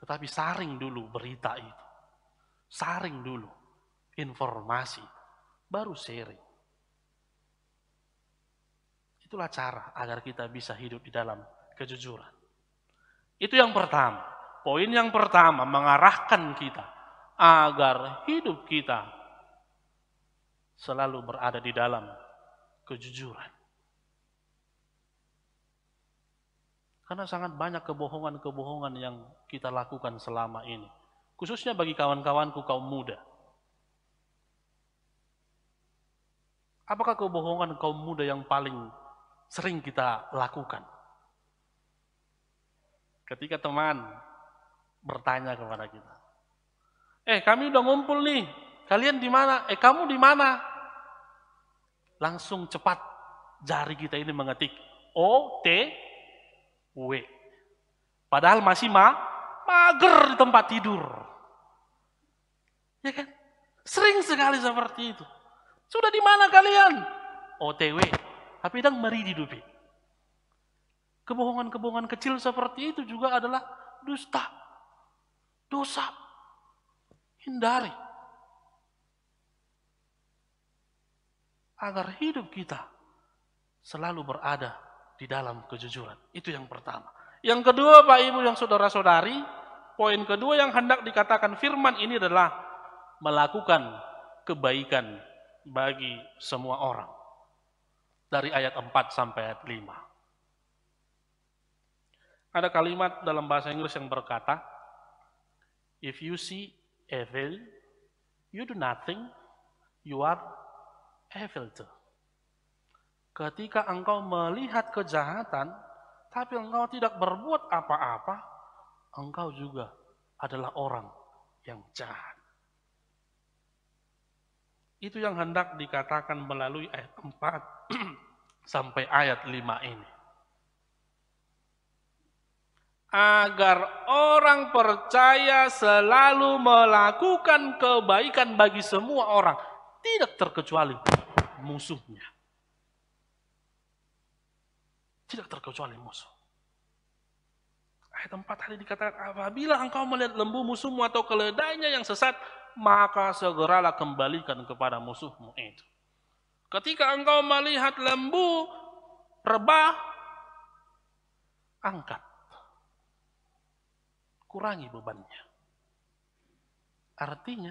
Tetapi saring dulu berita itu. Saring dulu informasi, baru sharing. Itulah cara agar kita bisa hidup di dalam kejujuran. Itu yang pertama. Poin yang pertama mengarahkan kita agar hidup kita selalu berada di dalam kejujuran. Karena sangat banyak kebohongan-kebohongan yang kita lakukan selama ini. Khususnya bagi kawan-kawanku kaum muda. Apakah kebohongan kaum muda yang paling sering kita lakukan? Ketika teman bertanya kepada kita, kami udah ngumpul nih, kalian di mana? Kamu di mana? Langsung cepat jari kita ini mengetik OTW. Padahal masih mager di tempat tidur. Ya kan? Sering sekali seperti itu. Sudah di mana kalian? OTW. Tapi dang meri di dupi. Kebohongan-kebohongan kecil seperti itu juga adalah dusta. Dosa. Hindari. Agar hidup kita selalu berada di dalam kejujuran. Itu yang pertama. Yang kedua, Pak Ibu yang saudara-saudari, poin kedua yang hendak dikatakan firman ini adalah melakukan kebaikan bagi semua orang. Dari ayat 4 sampai ayat 5. Ada kalimat dalam bahasa Inggris yang berkata, if you see evil, you do nothing, you are evil too. Ketika engkau melihat kejahatan, tapi engkau tidak berbuat apa-apa, engkau juga adalah orang yang jahat. Itu yang hendak dikatakan melalui ayat 4 sampai ayat 5 ini. Agar orang percaya selalu melakukan kebaikan bagi semua orang, tidak terkecuali musuhnya. Tidak terkecuali musuh. Ayat 4 tadi dikatakan, apabila engkau melihat lembu musuhmu atau keledainya yang sesat, maka segeralah kembalikan kepada musuhmu itu. Ketika engkau melihat lembu rebah, angkat. Kurangi bebannya. Artinya,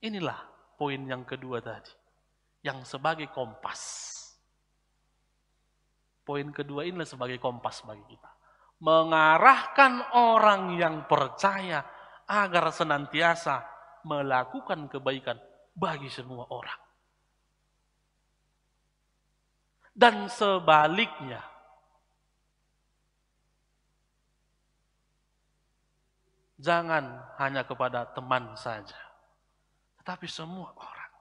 inilah poin yang kedua tadi, yang sebagai kompas. Poin kedua inilah sebagai kompas bagi kita. Mengarahkan orang yang percaya agar senantiasa melakukan kebaikan bagi semua orang. Dan sebaliknya, jangan hanya kepada teman saja, tetapi semua orang.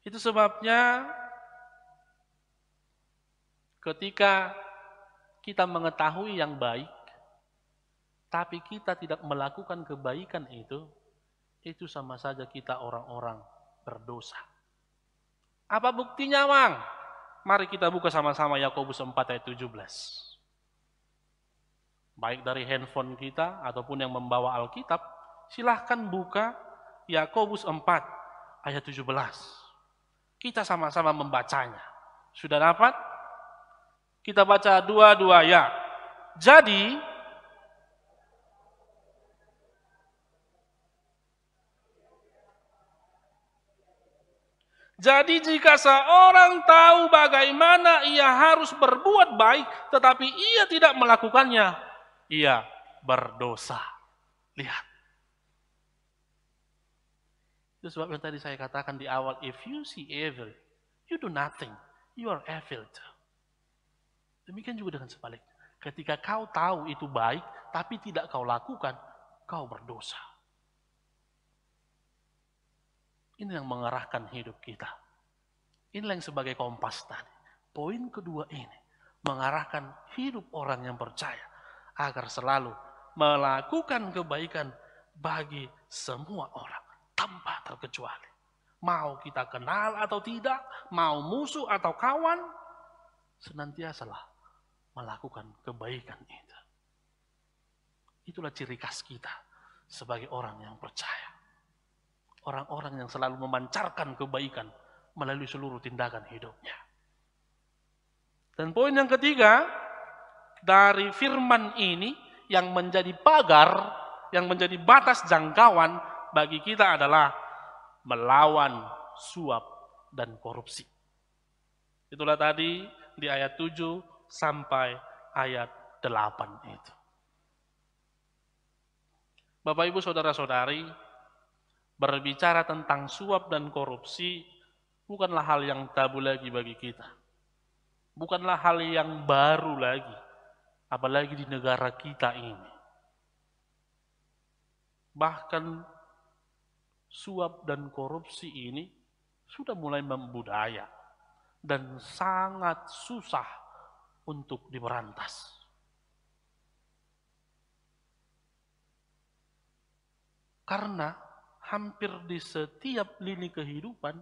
Itu sebabnya ketika kita mengetahui yang baik, tapi kita tidak melakukan kebaikan itu sama saja kita orang-orang berdosa. Apa buktinya, Mang? Mari kita buka sama-sama Yakobus 4 ayat 17. Baik dari handphone kita ataupun yang membawa Alkitab, silahkan buka Yakobus 4 ayat 17. Kita sama-sama membacanya. Sudah dapat? Kita baca dua-dua ya. Jadi jika seorang tahu bagaimana ia harus berbuat baik, tetapi ia tidak melakukannya, ia berdosa. Lihat. Itu sebabnya tadi saya katakan di awal, if you see evil, you do nothing, you are evil too. Demikian juga dengan sebaliknya. Ketika kau tahu itu baik, tapi tidak kau lakukan, kau berdosa. Ini yang mengarahkan hidup kita. Inilah yang sebagai kompas tadi. Poin kedua ini, mengarahkan hidup orang yang percaya, agar selalu melakukan kebaikan bagi semua orang, tanpa terkecuali. Mau kita kenal atau tidak, mau musuh atau kawan, senantiasalah melakukan kebaikan itu. Itulah ciri khas kita sebagai orang yang percaya. Orang-orang yang selalu memancarkan kebaikan melalui seluruh tindakan hidupnya. Dan poin yang ketiga, dari firman ini yang menjadi pagar, yang menjadi batas jangkauan bagi kita adalah melawan suap dan korupsi. Itulah tadi di ayat 7 sampai ayat 8 itu. Bapak Ibu saudara-saudari, berbicara tentang suap dan korupsi bukanlah hal yang tabu lagi bagi kita. Bukanlah hal yang baru lagi, apalagi di negara kita ini. Bahkan suap dan korupsi ini sudah mulai membudaya dan sangat susah untuk diberantas. Karena hampir di setiap lini kehidupan,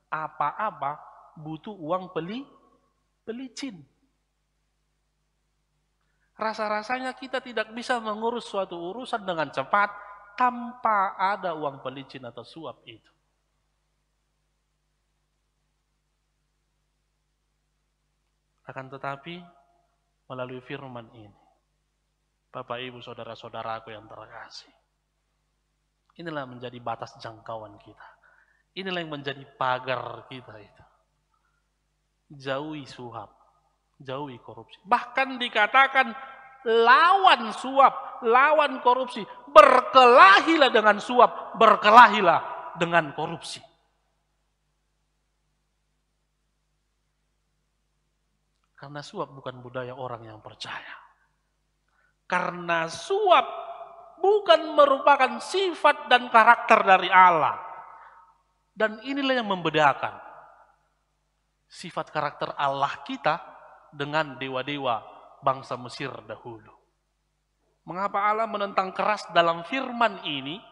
apa-apa butuh uang pelicin. Rasa-rasanya kita tidak bisa mengurus suatu urusan dengan cepat tanpa ada uang pelicin atau suap itu. Akan tetapi melalui firman ini, Bapak Ibu saudara-saudaraku yang terkasih, inilah menjadi batas jangkauan kita. Inilah yang menjadi pagar kita itu. Jauhi suap, jauhi korupsi. Bahkan dikatakan lawan suap, lawan korupsi. Berkelahilah dengan suap, berkelahilah dengan korupsi. Karena suap bukan budaya orang yang percaya. Karena suap bukan merupakan sifat dan karakter dari Allah. Dan inilah yang membedakan sifat karakter Allah kita dengan dewa-dewa bangsa Mesir dahulu. Mengapa Allah menentang keras dalam firman ini?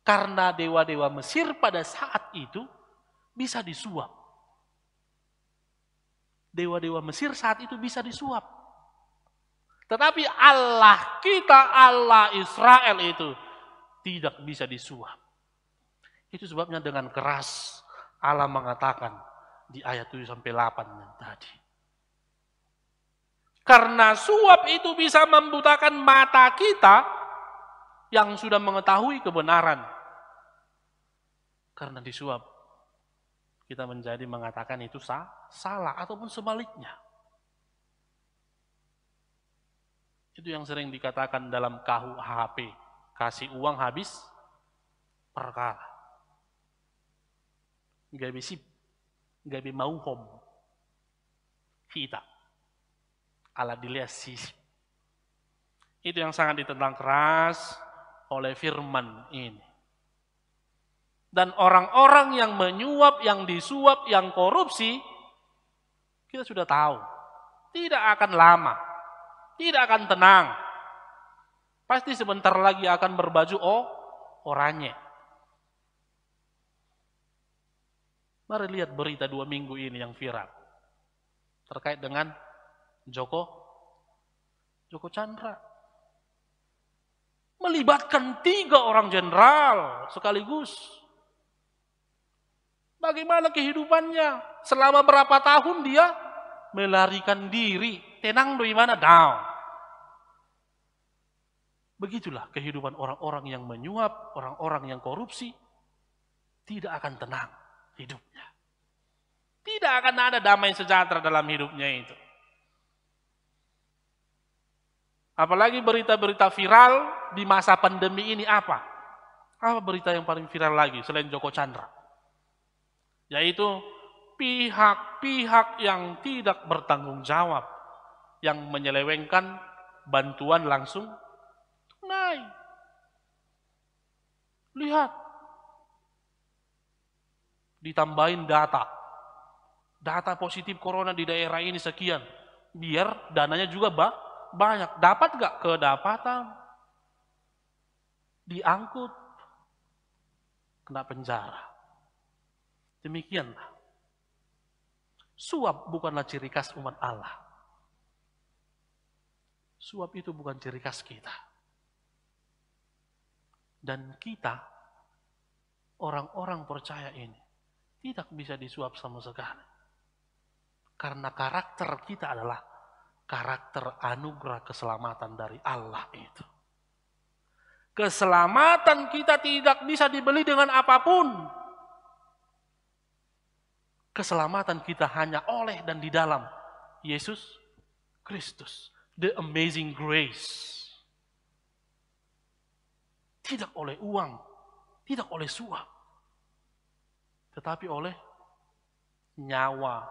Karena dewa-dewa Mesir pada saat itu bisa disuap. Dewa-dewa Mesir saat itu bisa disuap. Tetapi Allah kita, Allah Israel itu tidak bisa disuap. Itu sebabnya dengan keras Allah mengatakan di ayat 7-8 yang tadi. Karena suap itu bisa membutakan mata kita yang sudah mengetahui kebenaran. Karena disuap, kita menjadi mengatakan itu salah ataupun sebaliknya. Itu yang sering dikatakan dalam KUHP, kasih uang habis perkara. Gabi sip, gabi mauhom, kita, ala dilihat sisi. Itu yang sangat ditentang keras oleh firman ini. Dan orang-orang yang menyuap, yang disuap, yang korupsi, kita sudah tahu, tidak akan lama, tidak akan tenang. Pasti sebentar lagi akan berbaju oranye. Mari lihat berita 2 minggu ini yang viral terkait dengan Joko Chandra. Melibatkan 3 orang jenderal sekaligus. Bagaimana kehidupannya? Selama berapa tahun dia melarikan diri. Tenang dari mana? Down. Begitulah kehidupan orang-orang yang menyuap, orang-orang yang korupsi. Tidak akan tenang hidupnya. Tidak akan ada damai sejahtera dalam hidupnya itu. Apalagi berita-berita viral di masa pandemi ini apa? Apa berita yang paling viral lagi selain Joko Chandra? Yaitu pihak-pihak yang tidak bertanggung jawab, yang menyelewengkan bantuan langsung tunai. Lihat, ditambahin data positif corona di daerah ini sekian, biar dananya juga banyak. Dapat gak kedapatan? Diangkut, kena penjara. Demikianlah. Suap bukanlah ciri khas umat Allah. Suap itu bukan ciri khas kita. Dan kita, orang-orang percaya ini, tidak bisa disuap sama sekali. Karena karakter kita adalah karakter anugerah keselamatan dari Allah itu. Keselamatan kita tidak bisa dibeli dengan apapun. Keselamatan kita hanya oleh dan di dalam Yesus Kristus. The amazing grace. Tidak oleh uang, tidak oleh suap, tetapi oleh nyawa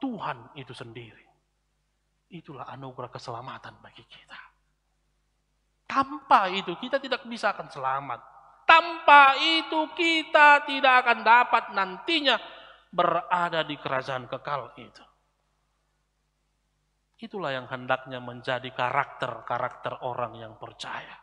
Tuhan itu sendiri. Itulah anugerah keselamatan bagi kita. Tanpa itu kita tidak bisa akan selamat. Tanpa itu kita tidak akan dapat nantinya berada di kerajaan kekal itu. Itulah yang hendaknya menjadi karakter orang yang percaya.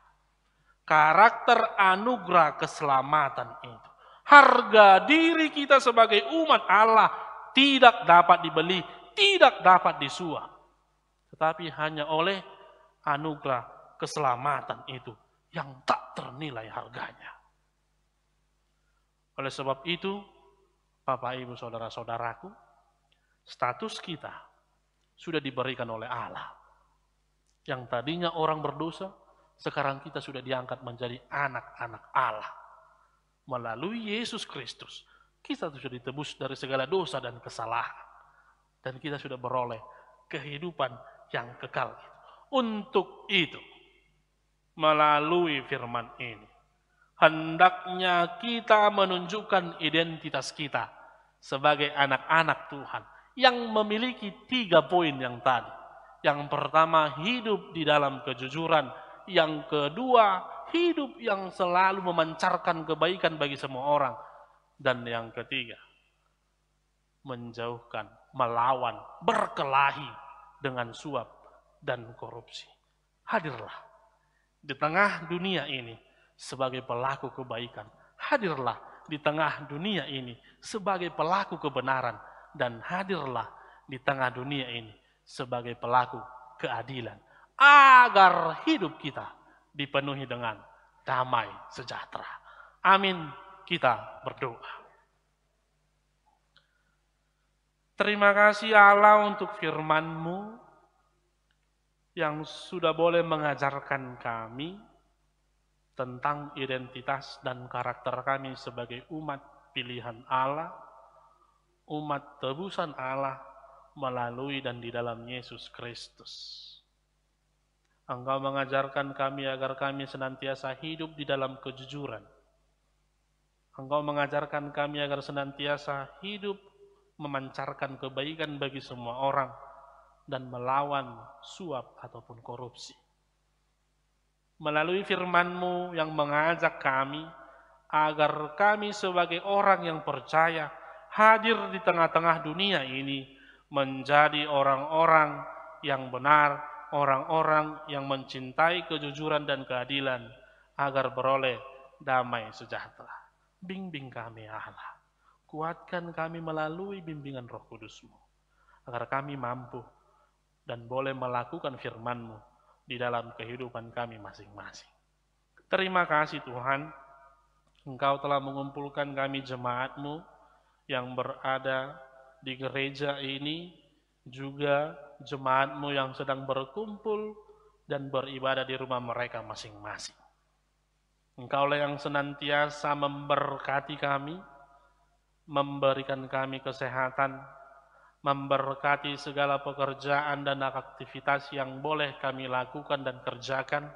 Karakter anugerah keselamatan itu. Harga diri kita sebagai umat Allah tidak dapat dibeli, tidak dapat disuap. Tetapi hanya oleh anugerah keselamatan itu yang tak ternilai harganya. Oleh sebab itu, Bapak Ibu Saudara-saudaraku, status kita sudah diberikan oleh Allah. Yang tadinya orang berdosa, sekarang kita sudah diangkat menjadi anak-anak Allah. Melalui Yesus Kristus, kita sudah ditebus dari segala dosa dan kesalahan. Dan kita sudah beroleh kehidupan yang kekal. Untuk itu, melalui firman ini, hendaknya kita menunjukkan identitas kita sebagai anak-anak Tuhan yang memiliki 3 poin yang tadi. Yang pertama, hidup di dalam kejujuran. Yang kedua, hidup yang selalu memancarkan kebaikan bagi semua orang. Dan yang ketiga, menjauhkan, melawan, berkelahi dengan suap dan korupsi. Hadirlah di tengah dunia ini sebagai pelaku kebaikan. Hadirlah di tengah dunia ini sebagai pelaku kebenaran. Dan hadirlah di tengah dunia ini sebagai pelaku keadilan, agar hidup kita dipenuhi dengan damai sejahtera. Amin. Kita berdoa. Terima kasih Allah untuk firman-Mu yang sudah boleh mengajarkan kami tentang identitas dan karakter kami sebagai umat pilihan Allah, umat tebusan Allah, melalui dan di dalam Yesus Kristus. Engkau mengajarkan kami agar kami senantiasa hidup di dalam kejujuran. Engkau mengajarkan kami agar senantiasa hidup memancarkan kebaikan bagi semua orang dan melawan suap ataupun korupsi. Melalui firman-Mu yang mengajak kami agar kami sebagai orang yang percaya hadir di tengah-tengah dunia ini menjadi orang-orang yang benar, orang-orang yang mencintai kejujuran dan keadilan, agar beroleh damai sejahtera. Bimbing kami Allah, kuatkan kami melalui bimbingan Roh Kudus-Mu, agar kami mampu dan boleh melakukan firman-Mu di dalam kehidupan kami masing-masing. Terima kasih Tuhan, Engkau telah mengumpulkan kami jemaat-Mu yang berada di gereja ini, juga jemaat-Mu yang sedang berkumpul dan beribadah di rumah mereka masing-masing. Engkaulah yang senantiasa memberkati kami, memberikan kami kesehatan, memberkati segala pekerjaan dan aktivitas yang boleh kami lakukan dan kerjakan,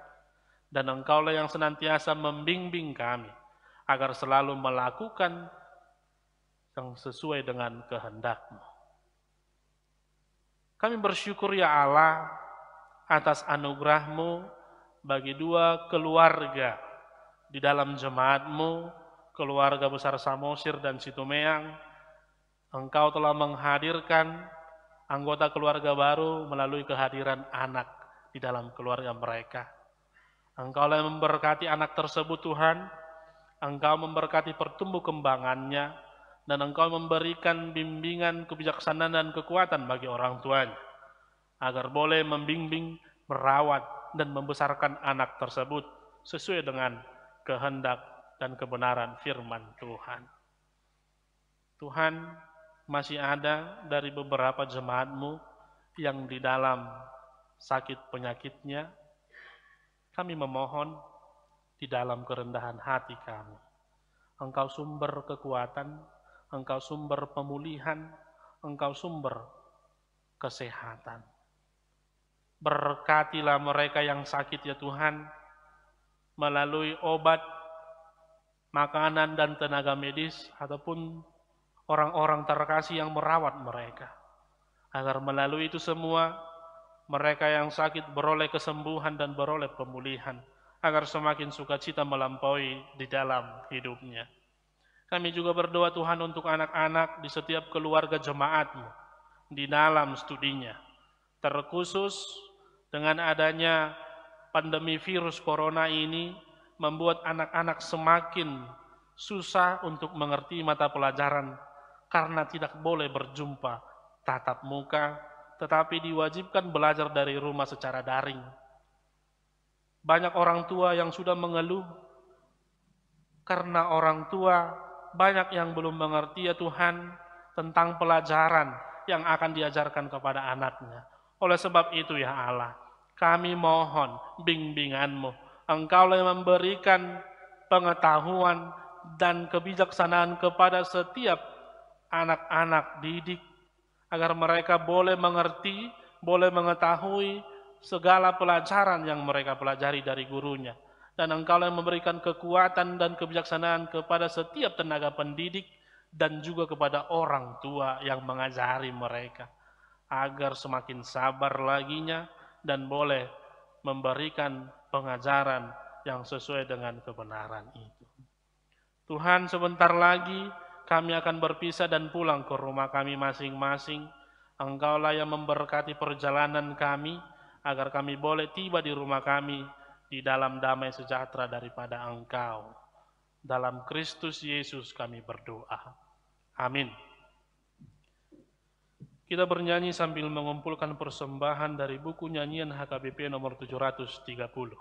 dan Engkaulah yang senantiasa membimbing kami agar selalu melakukan yang sesuai dengan kehendak-Mu. Kami bersyukur ya Allah atas anugerah-Mu bagi 2 keluarga di dalam jemaat-Mu, keluarga besar Samosir dan Situmeang. Engkau telah menghadirkan anggota keluarga baru melalui kehadiran anak di dalam keluarga mereka. Engkau yang memberkati anak tersebut Tuhan, Engkau memberkati pertumbuh kembangannya, dan Engkau memberikan bimbingan, kebijaksanaan, dan kekuatan bagi orang tuanya, agar boleh membimbing, merawat, dan membesarkan anak tersebut sesuai dengan kehendak dan kebenaran firman Tuhan. Tuhan, masih ada dari beberapa jemaat-Mu yang di dalam sakit penyakitnya, kami memohon di dalam kerendahan hati kami, Engkau sumber kekuatan, Engkau sumber pemulihan, Engkau sumber kesehatan. Berkatilah mereka yang sakit ya Tuhan, melalui obat, makanan dan tenaga medis, ataupun orang-orang terkasih yang merawat mereka. Agar melalui itu semua, mereka yang sakit beroleh kesembuhan dan beroleh pemulihan, agar semakin sukacita melampaui di dalam hidupnya. Kami juga berdoa Tuhan untuk anak-anak di setiap keluarga jemaat-Mu di dalam studinya. Terkhusus dengan adanya pandemi virus corona ini membuat anak-anak semakin susah untuk mengerti mata pelajaran karena tidak boleh berjumpa tatap muka, tetapi diwajibkan belajar dari rumah secara daring. Banyak orang tua yang sudah mengeluh karena orang tua banyak yang belum mengerti ya Tuhan tentang pelajaran yang akan diajarkan kepada anaknya. Oleh sebab itu ya Allah, kami mohon bimbingan-Mu. Engkaulah yang memberikan pengetahuan dan kebijaksanaan kepada setiap anak-anak didik, agar mereka boleh mengerti, boleh mengetahui segala pelajaran yang mereka pelajari dari gurunya. Dan Engkaulah yang memberikan kekuatan dan kebijaksanaan kepada setiap tenaga pendidik dan juga kepada orang tua yang mengajari mereka, agar semakin sabar laginya dan boleh memberikan pengajaran yang sesuai dengan kebenaran itu. Tuhan, sebentar lagi kami akan berpisah dan pulang ke rumah kami masing-masing. Engkaulah yang memberkati perjalanan kami, agar kami boleh tiba di rumah kami di dalam damai sejahtera daripada Engkau. Dalam Kristus Yesus kami berdoa. Amin. Kita bernyanyi sambil mengumpulkan persembahan dari buku nyanyian HKBP nomor 730.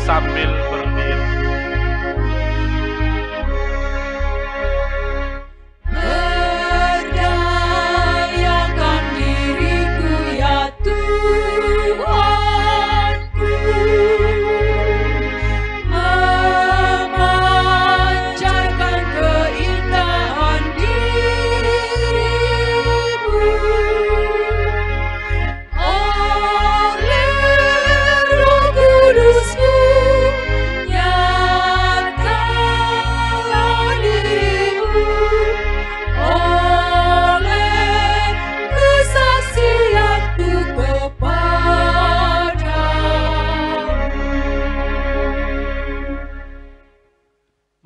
Sambil berdiri. Berdayakan diriku ya Tuhanku, memancarkan keindahan dirimu. Oleh Roh Kudus-Mu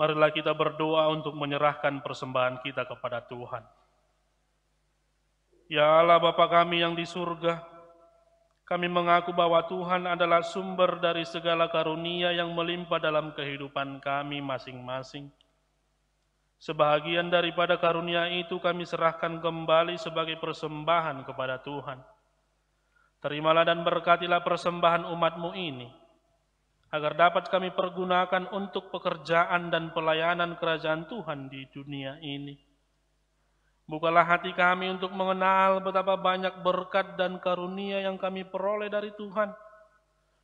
marilah kita berdoa untuk menyerahkan persembahan kita kepada Tuhan. Ya Allah Bapa kami yang di surga, kami mengaku bahwa Tuhan adalah sumber dari segala karunia yang melimpah dalam kehidupan kami masing-masing. Sebahagian daripada karunia itu kami serahkan kembali sebagai persembahan kepada Tuhan. Terimalah dan berkatilah persembahan umat-Mu ini, agar dapat kami pergunakan untuk pekerjaan dan pelayanan kerajaan Tuhan di dunia ini. Bukalah hati kami untuk mengenal betapa banyak berkat dan karunia yang kami peroleh dari Tuhan,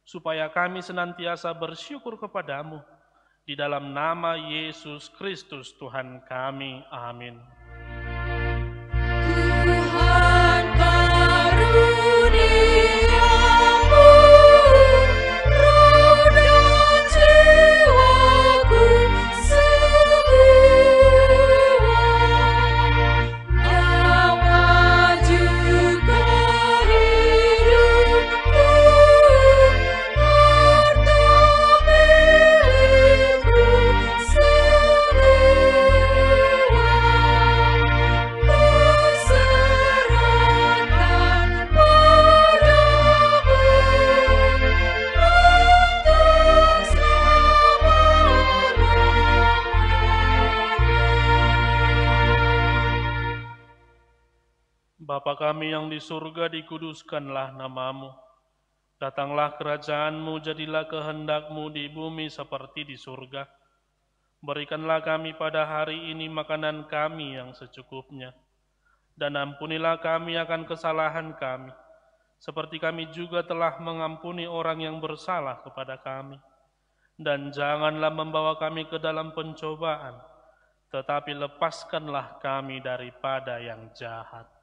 supaya kami senantiasa bersyukur kepadamu. Di dalam nama Yesus Kristus Tuhan kami. Amin. Tuhan karuniamu Bapa kami yang di surga, dikuduskanlah namamu. Datanglah kerajaanmu, jadilah kehendak-Mu di bumi seperti di surga. Berikanlah kami pada hari ini makanan kami yang secukupnya. Dan ampunilah kami akan kesalahan kami, seperti kami juga telah mengampuni orang yang bersalah kepada kami. Dan janganlah membawa kami ke dalam pencobaan, tetapi lepaskanlah kami daripada yang jahat.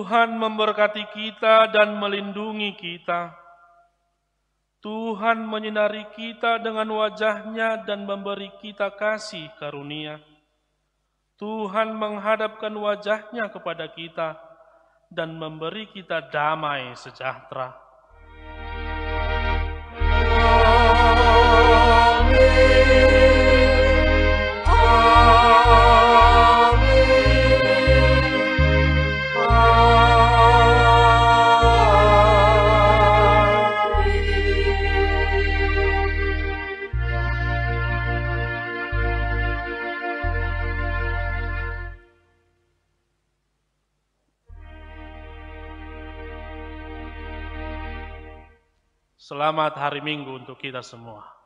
Tuhan memberkati kita dan melindungi kita. Tuhan menyinari kita dengan wajah-Nya dan memberi kita kasih karunia. Tuhan menghadapkan wajah-Nya kepada kita dan memberi kita damai sejahtera. Selamat hari Minggu untuk kita semua.